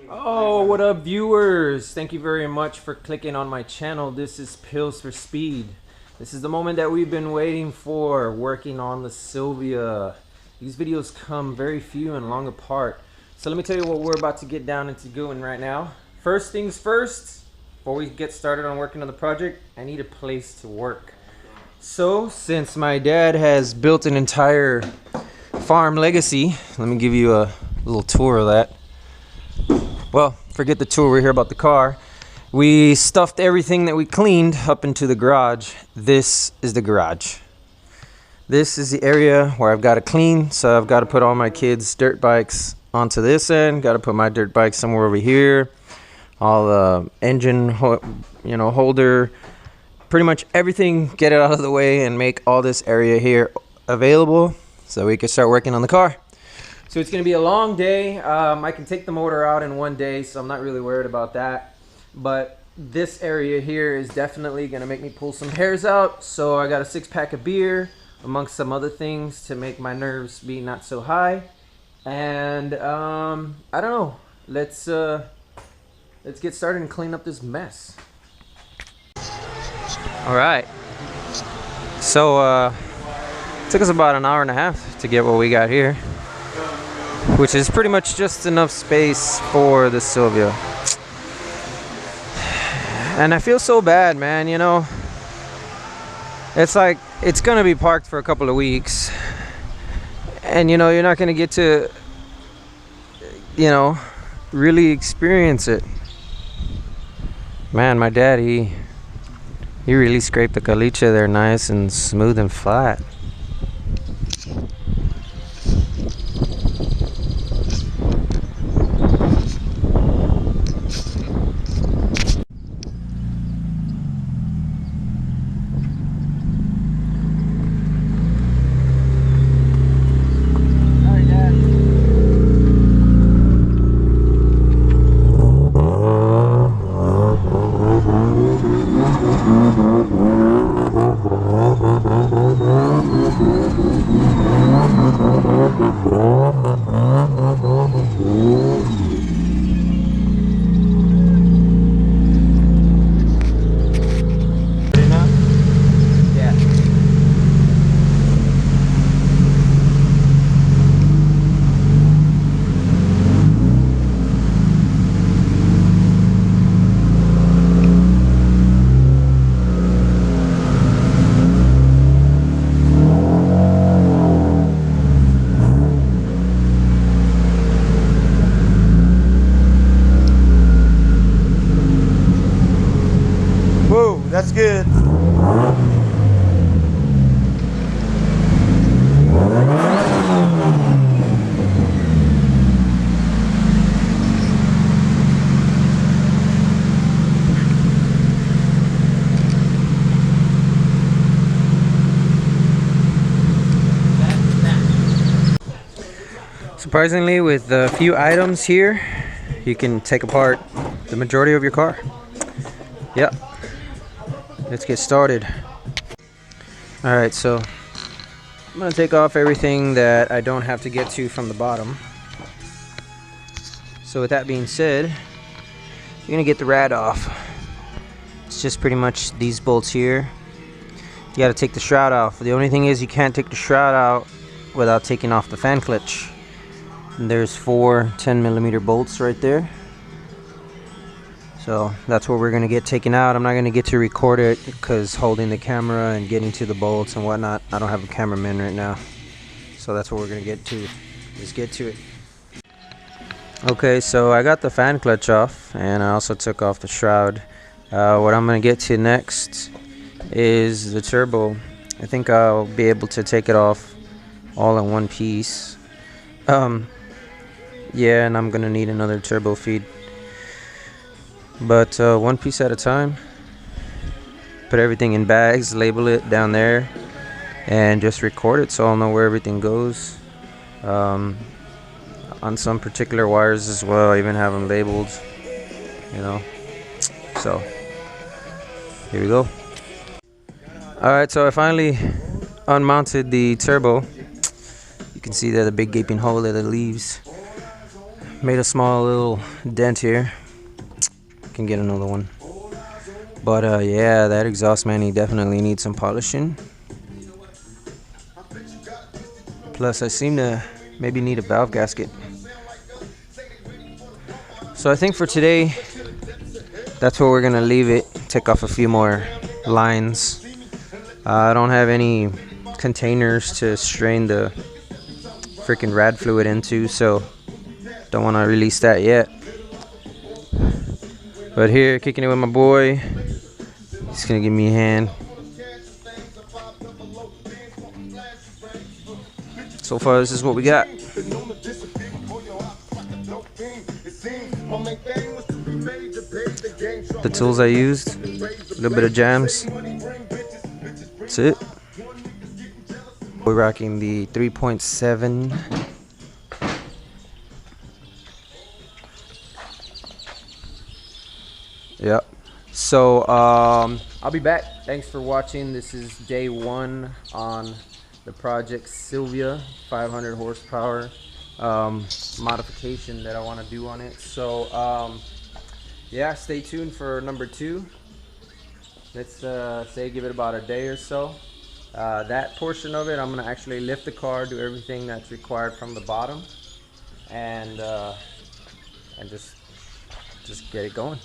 Oh, what up, viewers? Thank you very much for clicking on my channel. This is Pills for Speed. This is the moment that we've been waiting for, working on the Silvia. These videos come very few and long apart. So let me tell you what we're about to get down into doing right now. First things first, before we get started on working on the project, I need a place to work. So since my dad has built an entire farm legacy, let me give you a little tour of that. Well, forget the tour, we're here about the car. We stuffed everything that we cleaned up into the garage. This is the garage. This is the area where I've got to clean, so I've got to put all my kids' dirt bikes onto this end. Got to put my dirt bike somewhere over here. All the engine, holder, pretty much everything, get it out of the way and make all this area here available so we can start working on the car. So it's going to be a long day. I can take the motor out in one day, so I'm not really worried about that. But this area here is definitely going to make me pull some hairs out. So I got a 6-pack of beer, amongst some other things, to make my nerves be not so high. And I don't know. Let's get started and clean up this mess. All right. So it took us about an hour and a half to get what we got here, which is pretty much just enough space for the Silvia. And I feel so bad, man, you know. It's like, it's gonna be parked for a couple of weeks. And you know, you're not gonna get to, really experience it. Man, my dad, he really scraped the caliche there nice and smooth and flat. That's good. Surprisingly, with a few items here, you can take apart the majority of your car. Yep. Let's get started. Alright, so I'm going to take off everything that I don't have to get to from the bottom. So with that being said, you're going to get the rad off. It's just pretty much these bolts here. You got to take the shroud off. The only thing is you can't take the shroud out without taking off the fan clutch. And there's 4 10mm bolts right there. So that's what we're going to get taken out. I'm not going to get to record it because holding the camera and getting to the bolts and whatnot, I don't have a cameraman right now. So that's what we're going to get to. Let's get to it. Okay, so I got the fan clutch off and I also took off the shroud. What I'm going to get to next is the turbo. I think I'll be able to take it off all in one piece. Yeah, and I'm going to need another turbo feed. But one piece at a time. Put everything in bags, label it down there, and just record it so I'll know where everything goes. On some particular wires as well, I even have them labeled, so here we go. Alright, so I finally unmounted the turbo. You can see there the big gaping hole that it leaves. Made a small little dent here. Can get another one. But yeah, that exhaust, man, he definitely needs some polishing. Plus, I seem to maybe need a valve gasket. So I think for today, that's where we're gonna leave it. Take off a few more lines. I don't have any containers to strain the freaking rad fluid into, so don't want to release that yet. But here, kicking it with my boy. He's gonna give me a hand. So far, this is what we got. The tools I used, a little bit of jams. That's it. We're rocking the 3.7. Yep. So I'll be back. Thanks for watching. This is day 1 on the project Silvia 500 horsepower modification that I want to do on it. So yeah, stay tuned for number 2. Let's say give it about a day or so. That portion of it, I'm gonna actually lift the car, do everything that's required from the bottom, and just get it going.